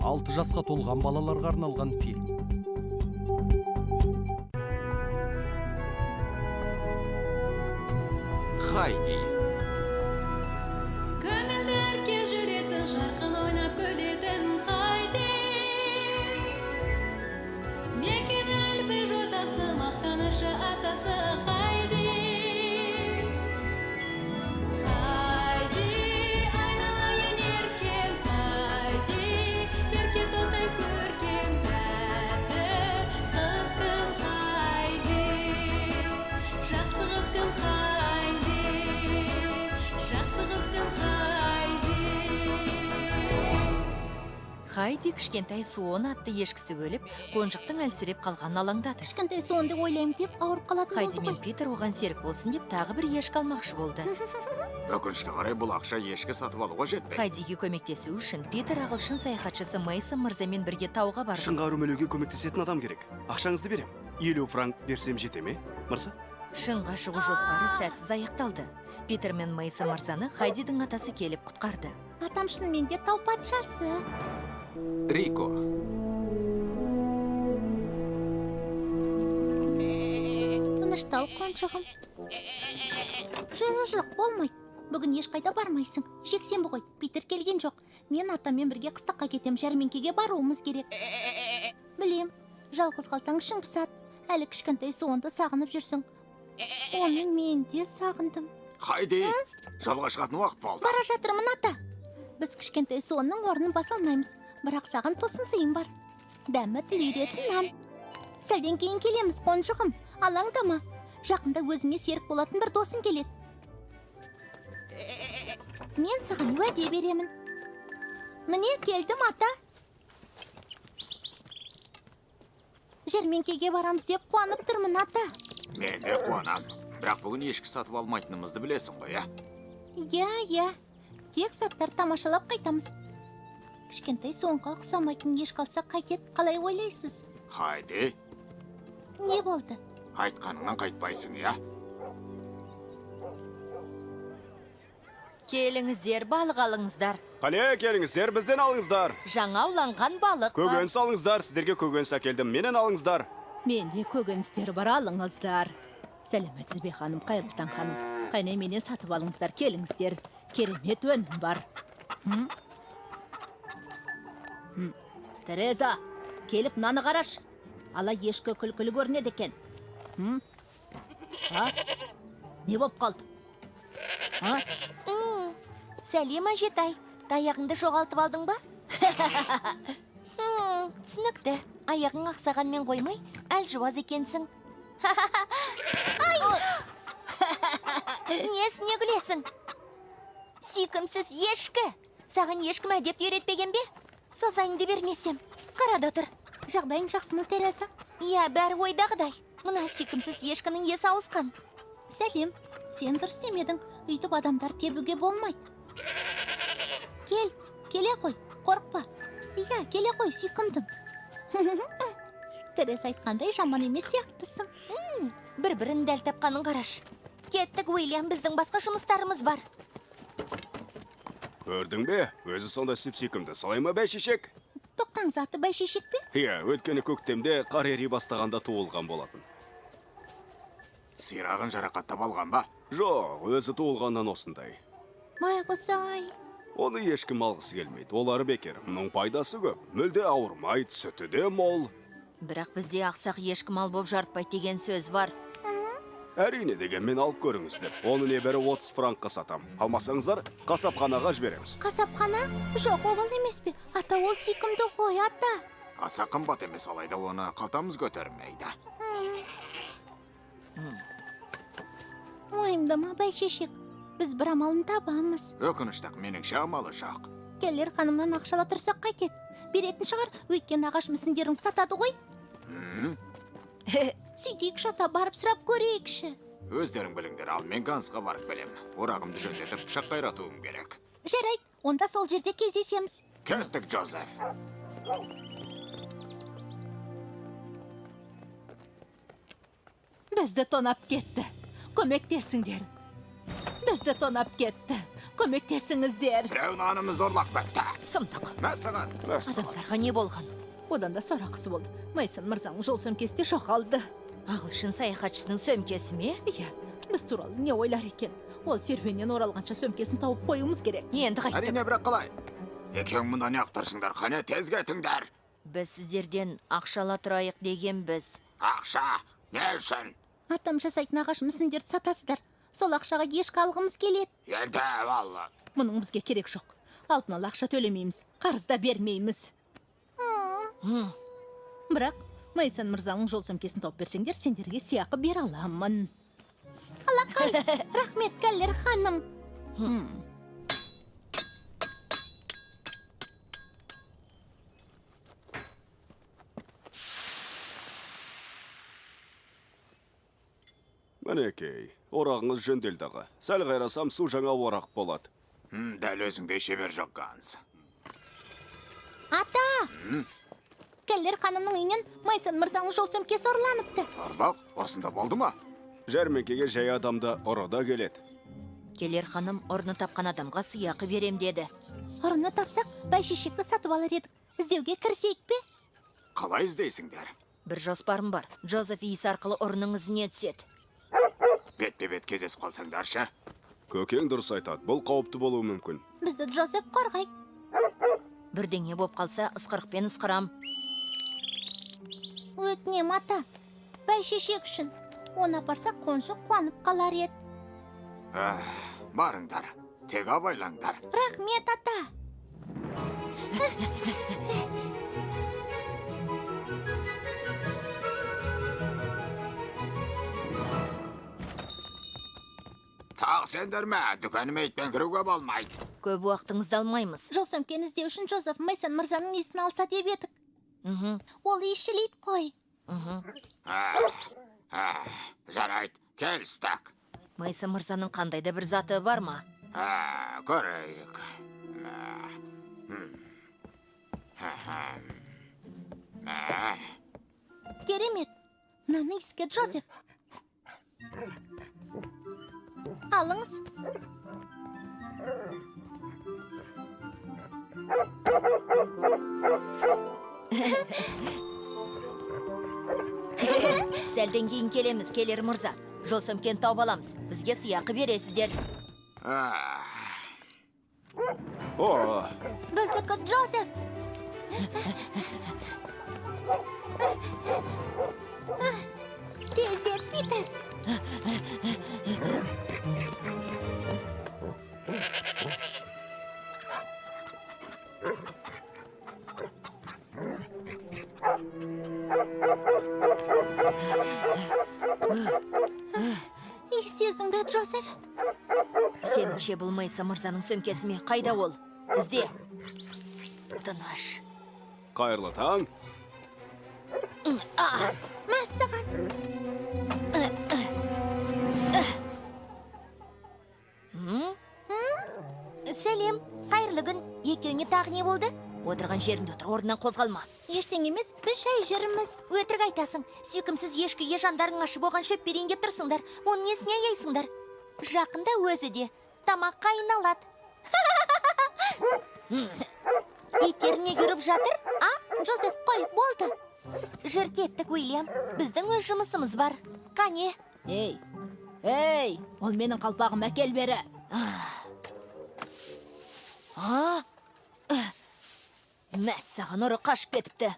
6 жасқа толған балаларға арналған фильм. Хайди. Көңілдерге жүретін жарқын ойнап күлетін Хайди. Мекен әлбі жотасы, мақтанышы атасы Хайди. Хайди, айналайын еркем Хайди. Ерке тоты көркем тәтті қыз кім Хайди. Жақсы қыз кім Хайди. Жақсы қыз кім Хайди. Хайди кішкентай суон атты ешкісі өліп, қонжықтың әлсіреп қалған алаңдады. Кішкентай сонды ойлаймын деп ауырып қалатын Хайди болды мен ғой. Питер оған серік болсын деп тағы бір ешкі алмақшы болды. Өкінішке қарай бұл ақша ешкі сатып алуға жетпейді. Хайдиге көмектесу үшін Питер ағылшын саяхатшысы Мейсон мырзамен бірге тауға барды. Шыңға үрмелеуге көмектесетін адам керек. Ақшаңызды берем. 50 франк берсем жете ме, мырза? Шыңға шығу жоспары сәтсіз аяқталды. Питер мен Мейсон мырзаны Хайдидің атасы келіп құтқарды. Атам шынымен де тау патшасы. Рико. Тыныштал, қоншығым. Жоқ, болмайды. Бүгін ешқайда бармайсың. Жексенбі ғой, Питер келген жоқ. Мен атаммен бірге қыстаққа кетем, жәрмеңкеге баруымыз керек. Білем, жалғыз қалсаң ішің пысады. Әлі кішкентай суонды сағынып жүрсің. Оны мен де сағындым. Хайди, жолға шығатын уақыт болды. Бара жатырмын, ата. Біз кішкентай суонның орнын баса алмаймыз. Бірақ саған тосын сыйым бар. Дәмі тілейтін нан. Сәлден кейін келеміз, қоншығым. Алаңдама. Жақында өзіңе серік болатын бір досың келеді. Мен саған уәде беремін. Міне келдім, ата. Жәрмеңкеге барамыз деп қуанып тұрмын, ата. Мен де қуанам. Бірақ бүгін ешкі сатып алмайтынымызды білесің ғой, ә? Иә. Тек заттар тамашалап қайтамыз. Кішкентай соңға ұқсамайтын еш қалса қайтет, қалай ойлайсыз? Хайди, Не болды? айтқаныңнан қайтпайсың, иә? Келіңіздер, балық алыңыздар. Қале, келіңіздер, бізден алыңыздар. Жаңа ауланған балық бар. Көкөніс алыңыздар, сіздерге көкөніс әкелдім. Менен алыңыздар. Менде көкөністер бар, алыңыздар. Сәлеметсіз бе ханым, қайырлы таң ханым. Қайнай менен сатып алыңыздар, келіңіздер. Керемет өнім бар. Тереза, келіп наны қараш. Ала ешкі күлкілі көрінеді екен. Не боп қалды? Сәлем, әжетай. Таяғыңды жоғалтып алдың ба? Түсінікті. Аяғың ақсағанмен қоймай, әлжуаз екенсің. Несіне күлесің? Сүйкімсіз ешкі. Саған ешкім әдепті үйретпеген бе? Сазайыңды бермесем. Қарада тұр. Жағдайың жақсы ма, Тереза? Иә, бәрі ойдағыдай. Мына сүйкімсіз ешкінің есі ауысқан. Сәлем, сен дұрыс демедің. Үйтіп адамдар тебуге болмайды. Келе қой, қорықпа. Иә, келе қой, сүйкімдім. Тереза айтқандай жаман емес сияқтысың. Бір-бірін дәл тапқанын қараш. Кеттік, Уильям, біздің басқа жұмыстарымыз бар. Көрдің бе? Өзі сонда сүп-сүйкімді, солай ма бәйшешек? Тоқтаңыз, аты бәйшешек пе? Иә, өткені көктемде қар ери бастағанда туылған болатын. Сирағын жарақаттап алған ба? Жоқ, өзі туылғаннан осындай. Байғұс-ай. Оны ешкім алғысы келмейді, олары бекер. Мұның пайдасы көп, мүлде ауырмайды, сүті де мол. Бірақ бізде ақсақ ешкім ал боп жарытпайды деген сөз бар. Әрине дегенмен алып көріңіздер. Оны небәрі 30 франкқа сатам. Алмасаңыздар, қасапханаға жібереміз. Қасапхана? Жоқ, обал емес пе? Ата, ол сүйкімді ғой, ата. Аса қымбат емес, алайда оны қалтамыз көтермейді. Уайымдама, бәйшешек. Біз бір амалын табамыз. Өкініштік, меніңше амалы жоқ. Келер ханымнан ақшала тұрсақ қайтет. Беретін шығар, өйткен ағаш мүсіндерін сатады ғой. Сөйтейік, шата барып сұрап көрейікші. Өздерің біліңдер, ал мен Гансқа барып келем. Орағымды жөндетіп, пышақ қайратуым керек. Жарайды, онда сол жерде кездесеміз. Кеттік, Джозеф. Бізді тонап кетті. Көмектесіңдер. Бізді тонап кетті. Көмектесіңіздер. Біреу нанымызды ұрлап кетті. Сұмдық. Мәссаған. Адамдарға не болған? Одан да сорақысы болды. Мейсон мырзаның жол сөмкесі жоғалды. Ағылшын саяхатшысының сөмкесі ме? Иә, біз туралы не ойлар екен? Ол серуеннен оралғанша сөмкесін тауып қоюымыз керек. Енді қайттық. Әрине бірақ қалай? Екең мұнда не ақтарсыңдар, қане тез кетіңдер. Біз сіздерден ақшала тұрайық деген біз. Ақша, не үшін? Атам жасайтын ағаш мүсіндерді сатасыздар. Сол ақшаға ешкі алғымыз келеді. Енді, валла. Мұның бізге керек жоқ. Алтын ала ақша төлемейміз, қарыз да бермейміз. Бірақ Мейсон мырзаның жол сөмкесін тауып берсеңдер, сендерге сыйақы бере аламын. Алақай, рахмет, Келлер ханым. Мінекей, орағыңыз жөнделді. Сәл қайрасам су жаңа орақ болады. Дәл өзіңде шебер жоқ, Ганс. Ата! Келлер ханымның үйінен Мейсон мырзаның жол сөмкесі ұрланыпты. Ұрлық, осында болды ма? Жәрмеңкеге жай адамда ұрыда келеді. Келер ханым орны тапқан адамға сыйақы берем деді. Ұрыны тапсақ, бәйшешекті сатып алар едік. Іздеуге кірсейік пе? Қалай іздейсіңдер? Бір жоспарым бар. Джозеф иіс арқылы ұрының ізіне түседі. Бетпе-бет кезесіп қалсаңдаршы. Көкең дұрыс айтады, бұл қауіпті болуы мүмкін. Бізді Джозеф қорғай. Бірдеңе боп қалса, ысқырықпен ысқырам. Өтінем, ата. Бәйшешек үшін. Оны апарсақ қоншы қуанып қалар ед. Барыңдар, тек абайлаңдар. Рахмет, ата. Тағы сендер ме? Дүкәніме итпен кіруге болмайды. Көп уақытыңызды алмаймыз. Жол сөмкені іздеу үшін Джозеф Мейсон мырзаның есін алса деп едік. Ол иісшілейді қой. Жарайды, келістік. Мейсон мырзаның қандай да бір заты бар ма? Көрейік. Керемет. Мынаны иіске, Джозеф. Алыңыз. Сәлден кейін келеміз, келер мырза. Жол сөмкені тауып аламыз. Бізге сыйақы бересіздер. О, Біздікі Джозеф. Тездет, Питер. Сездің бе, Джозеф? Сеніңше бұл Мейсон мырзаның сөмкесі ме? Қайда ол? Ізде. Тыныш. қайырлы таң. Мәссаған. Сәлем, қайырлы күн. Екеуіңе тағы не болды? Отырған жеріңде отыр, орнынан қозғалма. Ештеңе емес, біз жай жүрміз. Өтірік айтасың. Сүйкімсіз ешкіге жандарың ашып оған шөп берейін деп тұрсыңдар. Оның несіне аяйсыңдар? Жақында өзі де тамаққа айналады. Иттеріне жүріп жатыр, Джозеф, қой, болды. Жүр кеттік, Уильям. Біздің өз жұмысымыз бар. Қане? Ей, ол менің қалпағым әкел бері. Мәссаған ұры қашып кетіпті.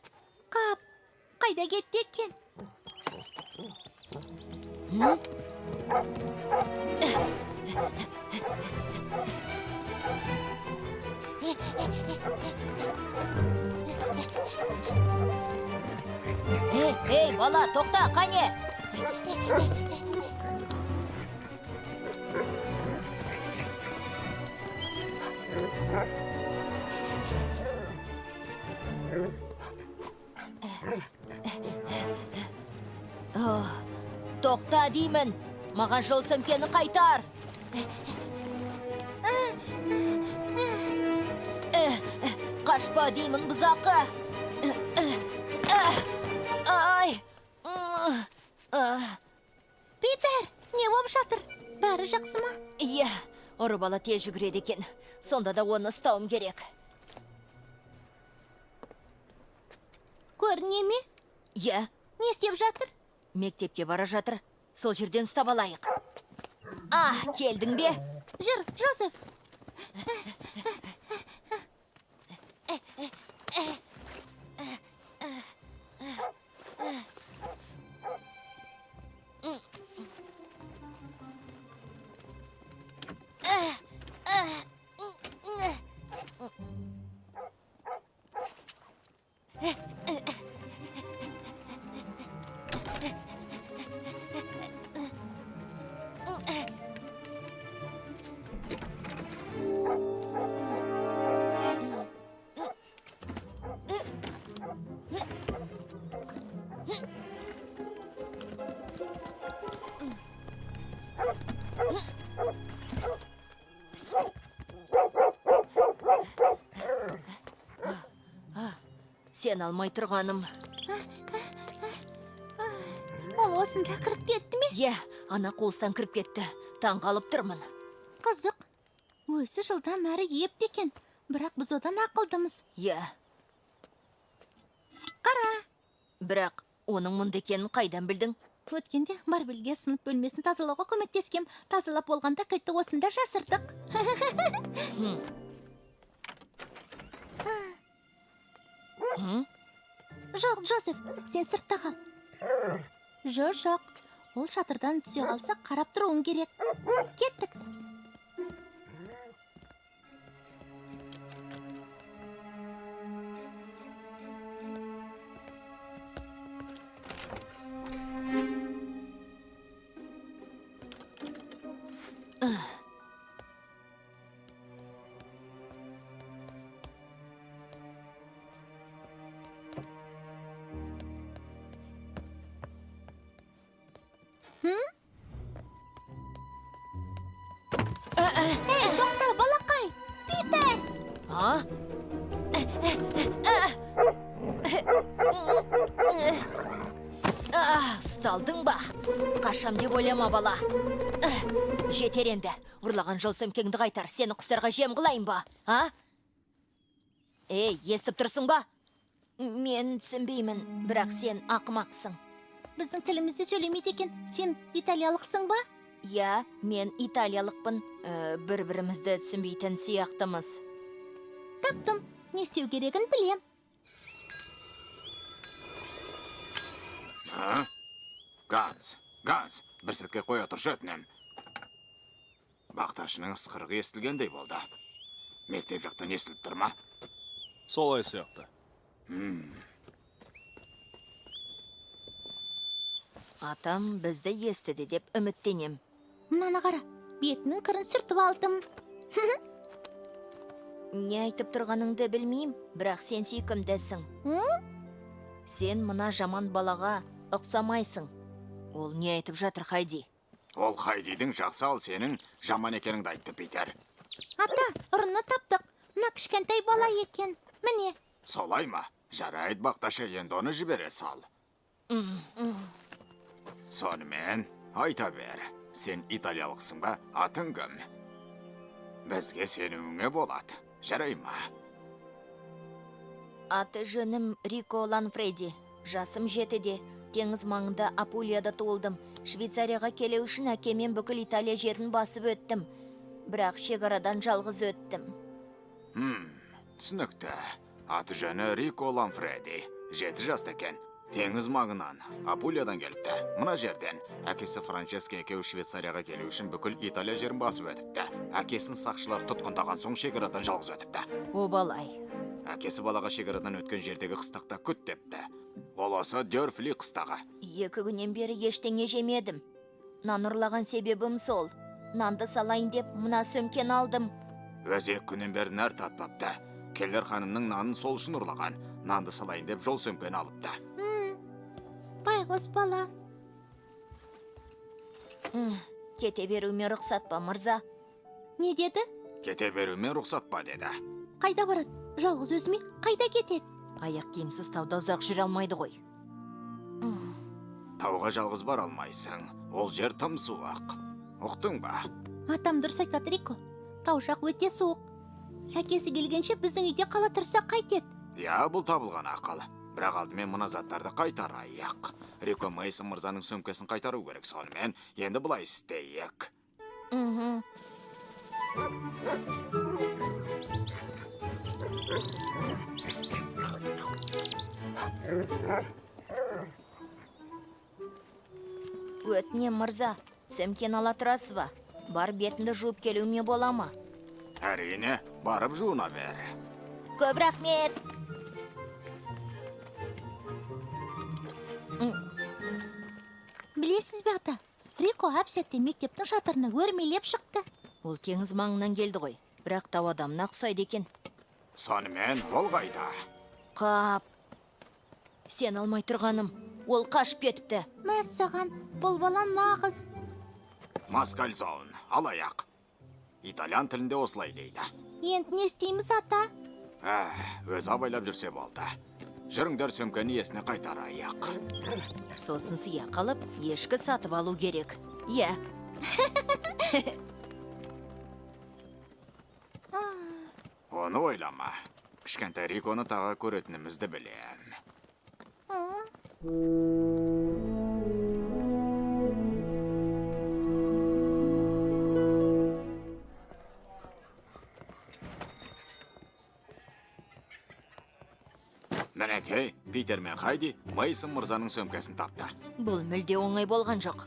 Қап, қайда кетті екен? Ей, бала, тоқта, қане? Тоқта деймін. Маған жол сөмкені қайтар. Қашпа деймін, бұзақы. Ай! Питер, не боп жатыр? бәрі жақсы ма? Иә, ұры бала тез жүгіреді екен. Сонда да оны ұстауым керек. Көріне ме? Иә, Не істеп жатыр? мектепке бара жатыр. Сол жерден ұстап алайық. Келдің бе? Жүр, Жозеф. Сен алмай тұрғаным. Ол осында кіріп кетті ме? Иә, ана қуыстан кіріп кетті. Таңғалып тұрмын. Қызық. Өзі жылдан әрі епті екен. Бірақ біз одан ақылдымыз. Иә, Қара. бірақ оның мұнда екенін қайдан білдің? Өткенде Барбелге сынып бөлмесін тазалауға көмектескем. Тазалап болғанда кілтті осында жасырдық. Жоқ, Жозеф, сен сыртта қал. Жоқ. Ол шатырдан түсе қалса қарап тұруым керек. Кеттік. Тоқта, балақай. Питер! Ұсталдың ба? Қашам деп ойлама, бала. Жетер енді. Ұрлаған жол сөмкеңді қайтар. Сені құстарға жем қылайын ба? Естіп тұрсың ба? Мен түсінбеймін, бірақ сен ақымақсың. Біздің тілімізді сөйлемейді екен. Сен италиялықсың ба? Иә, мен италиялықпын. Бір-бірімізді түсінбейтін сияқтымыз. Таптым. Не істеу керегін білем. Ганс, бір сәтке қоя тұршы өтінем. Бақташының ысқырығы естілгендей болды. Мектеп жақтан естіліп тұр ма? Солай сияқты. Атам бізді естіді деп үміттенем. Мынаны қара. Бетінің кірін сүртіп алдым. Не айтып тұрғаныңды білмейм, бірақ сен сүйкімдісің. Сен мына жаман балаға ұқсамайсың. Ол не айтып жатыр, Хайди? Ол Хайдидің жақсы, ал сенің жаман екеніңді айтты, Питер. Ата, ұрыны таптық. Мына кішкентай бала екен. Міне. Солай ма? Жарайды, бақташы, енді оны жібере сал. Сонымен, айта бер. Сен италиялықсың ба, атың кім? Бізге сенуіңе болады. Жарай ма? Аты жөнім Рико Ланфреди. Жасым 7-де. Теңіз маңында Апулияда туылдым. Швейцарияға келу үшін әкемен бүкіл Италия жерін басып өттім. Бірақ шекарадан жалғыз өттім. Түсінікті. Аты жөні Рико Ланфреди. 7 жаста екен. Теңіз маңынан, Апулиядан келіпті. Мына жерден әкесі Франческо екеуі Швейцарияға келу үшін бүкіл Италия жерін басып өтіпті. Әкесін сақшылар тұтқындаған соң шекарадан жалғыз өтіпті. Обалай. Әкесі балаға шекарадан өткен жердегі қыстақта күт депті. Ол осы Дёрфли қыстағы. 2 күннен бері ештеңе жемедім. Нан ұрлаған себебім сол. Нанды салайын деп мына сөмкені алдым. Өзі 2 күннен бері нәр татпапты. Келлер ханымның нанын сол үшін ұрлаған. Нанды салайын деп жол сөмкені алыпты. Байғұс бала. Кете беруіме рұқсат па, мырза? Не деді? Кете беруіме рұқсат па деді. Қайда барады? Жалғыз өзіме қайда кетеді? Аяқ киімсіз тауда ұзақ жүре алмайды ғой. Тауға жалғыз бар алмайсың. Ол жер тым суық. Ұқтың ба? Атам дұрыс айтады, Рико. Тау жақ өте суық. Әкесі келгенше біздің үйде қала тұрса қайтеді. Я, бұл табылған ақыл. Бірақ алдымен мына заттарды қайтарайық. Рико Мейсон мырзаның сөмкесін қайтару керек, сонымен енді бұлай істейік. Мхм. Өтінем мырза, сөмкені ала тұрасыз ба? Бар бетінді жуып келуіме бола ма? Әрине, барып жуына бер. Көп рахмет. Білесіз бе ата? Рико әп-сәтте мектептің шатырына өрмелеп шықты. Ол теңіз маңынан келді ғой, бірақ тау адамына ұқсайды екен. Сонымен ол қайда? Қап. Сен алмай тұрғаным, ол қашып кетіпті. Мәссаған, бұл бала нағыз. Маскальзон, алаяқ. Итальян тілінде осылай дейді. Енді не істейміз ата? Өз абайлап жүрсе болды. Жүріңдер сөмкені есіне қайтарайық. Сосын сия қалып, ешкі сатып алу керек. Иә. Оны ойлама. Кішкентай Риконы тағы көретінімізді білем. Мінекей, Питер мен Хайди Мейсон мырзаның сөмкесін тапты. Бұл мүлде оңай болған жоқ.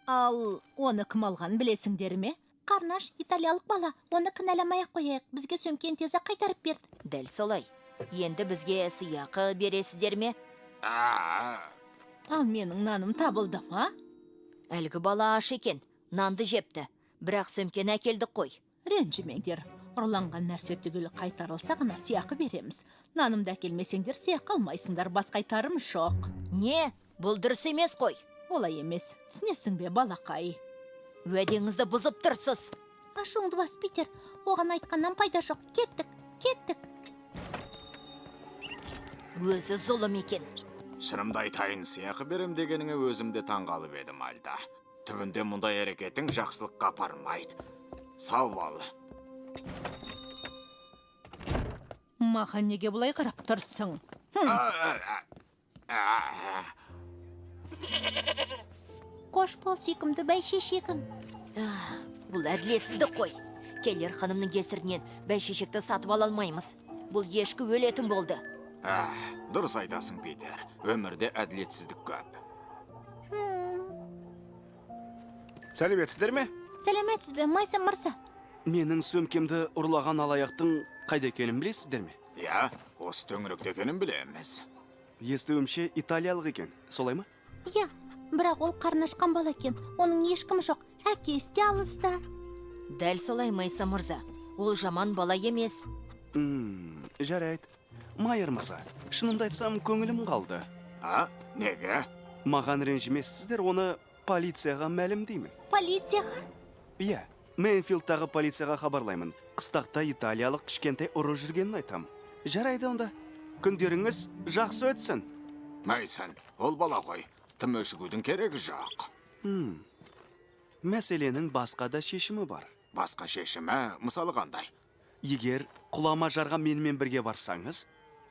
Ал оны кім алған білесіңдер ме? Қарнаш, италиялық бала. Оны кінәламай-ақ қояйық. Бізге сөмкені тез қайтарып берді. Дәл солай. Енді бізге сыйақы бересіздер ме? Ал менің наным табылды ма? Әлгі бала аш екен, нанды жепті. Бірақ сөмкені әкелдік қой. Ренжімеңдер. Ұрланған нәрсе түгілі қайтарылса ғана сыйақы береміз. Нанымды әкелмесеңдер сыйақы алмайсыңдар, бас қайтарым жоқ. Не? Бұл дұрыс емес қой. Олай емес. Түсінесің бе, балақай? Уәдеңізді бұзып тұрсыз. Ашуыңды бас, Питер. Оған айтқаннан пайда жоқ. Кеттік. Өзі зұлым екен. Шынымды айтайын, сыйақы берем дегеніңе өзімде таңғалып едім алда. Түбінде мұндай әрекетің жақсылыққа апармайды. Сау бол. Маған неге бұлай қарап тұрсың? Қош бол, сүйкімді бәйшешегім. Бұл әділетсіздік қой. Келер ханымның кесірінен бәйшешекті сатып ала алмаймыз. Бұл ешкі өлетін болды. Дұрыс айтасың, Питер. Өмірде әділетсіздік көп. Сәлеметсіздер ме? Сәлеметсіз бе, Мейсон мырза? Менің сөмкемді ұрлаған алаяқтың қайда екенін білесіздер ме? Я, осы төңіректе екенін білеміз. Естуімше италиялық екен, солай ма? Иә, бірақ ол қарнашқан бала екен. Оның ешкімі жоқ. Әкесі де алыста. Дәл солай, Мейсон мырза. Ол жаман бала емес. Жарайды. Майыр мырза, шынымды айтсам көңілім қалды. Неге? Маған ренжімессіздер, оны полицияға мәлімдеймін. Полицияға? Иә, Мейнфилдтағы полицияға хабарлаймын. Қыстақта италиялық кішкентай ұры жүргенін айтам. Жарайды онда. Күндеріңіз жақсы өтсін. Мейсон, ол бала ғой. Тым өшігудің керегі жоқ. Мәселенің басқа да шешімі бар. Басқа шешімі, мысалы қандай? Егер құлама жарға менімен бірге барсаңыз,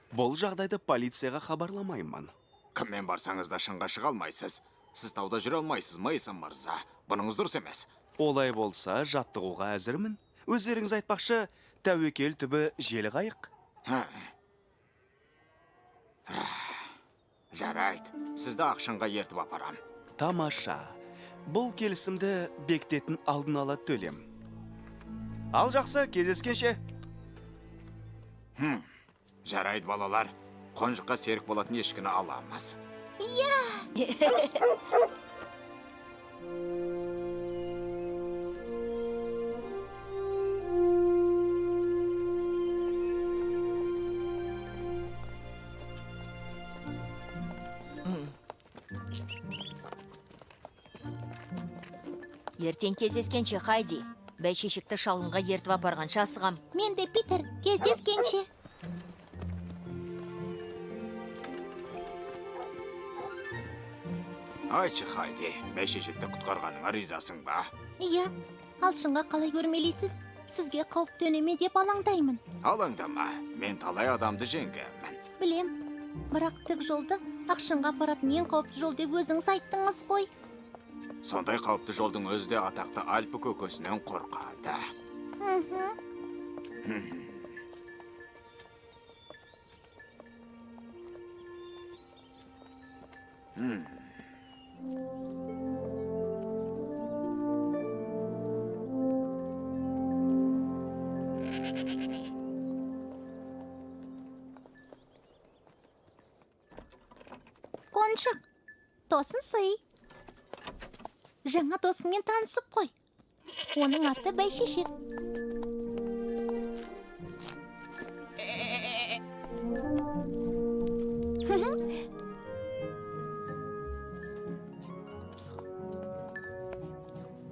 бұл жағдайды полицияға хабарламаймын. Кіммен барсаңыз да шыңға шыға алмайсыз. Сіз тауда жүре алмайсыз, Мейсон мырза. Бұныңыз дұрыс емес. Олай болса, жаттығуға әзірмін. Өздеріңіз айтпақшы, тәуекел түбі желі қайық. Жарайды, сізді ақшынға ертіп апарам. Тамаша. Бұл келісімді бектетін алдын ала төлем. Ал жақсы, кездескенше. Жарайды, балалар. Қонжыққа серік болатын ешкіні аламыз. Ертең кездескенше, Хайди. Бәйшешекті шалынға ертіп апарғанша асығам. Мен де, Питер, кездескенше. Айтшы Хайди, бәйшешекті құтқарғаныңа ризасың ба? Иә, ал шынға қалай көрмелейсіз? Сізге қауіп төнеме деп алаңдаймын. Алаңдама, мен талай адамды жеңгенмін. Білем, бірақ тік жолды ақшынға апаратын ең қауіпті жол деп өзіңіз айттыңыз ғой. Сондай қауіпті жолдың өзі де атақты Альпі көкөсінен қорқады. Қоншық, тосын сый. Жаңа досыңмен танысып қой. Оның аты бәйшешек.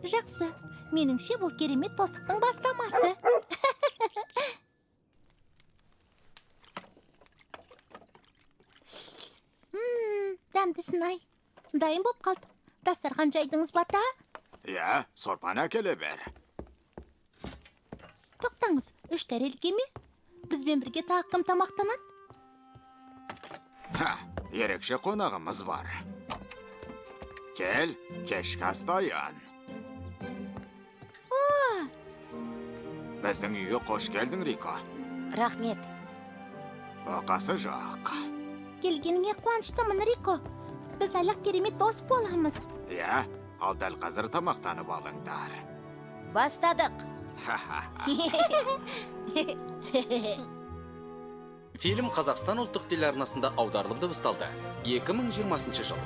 Жақсы, меніңше бұл керемет достықтың бастамасы. Дәмдісін ай. Дайын боп қалды. Дастархан жайдыңыз бата? Иә, сорпаны әкеле бер. Тоқтаңыз, 3 тәрелке ме? Бізбен бірге тағы кім тамақтанады? Ерекше қонағымыз бар. Кел, кешкі асты аян. Біздің үйге қош келдің, Рико. Рахмет. Оқасы жоқ. Келгеніңе қуаныштымын, Рико. Біз әлі керемет дос боламыз. Иә, ал дәл қазір тамақтанып алыңдар. Бастадық. Фильм Қазақстан ұлттық телеарнасында аударылып дыбысталды. 2020 жыл.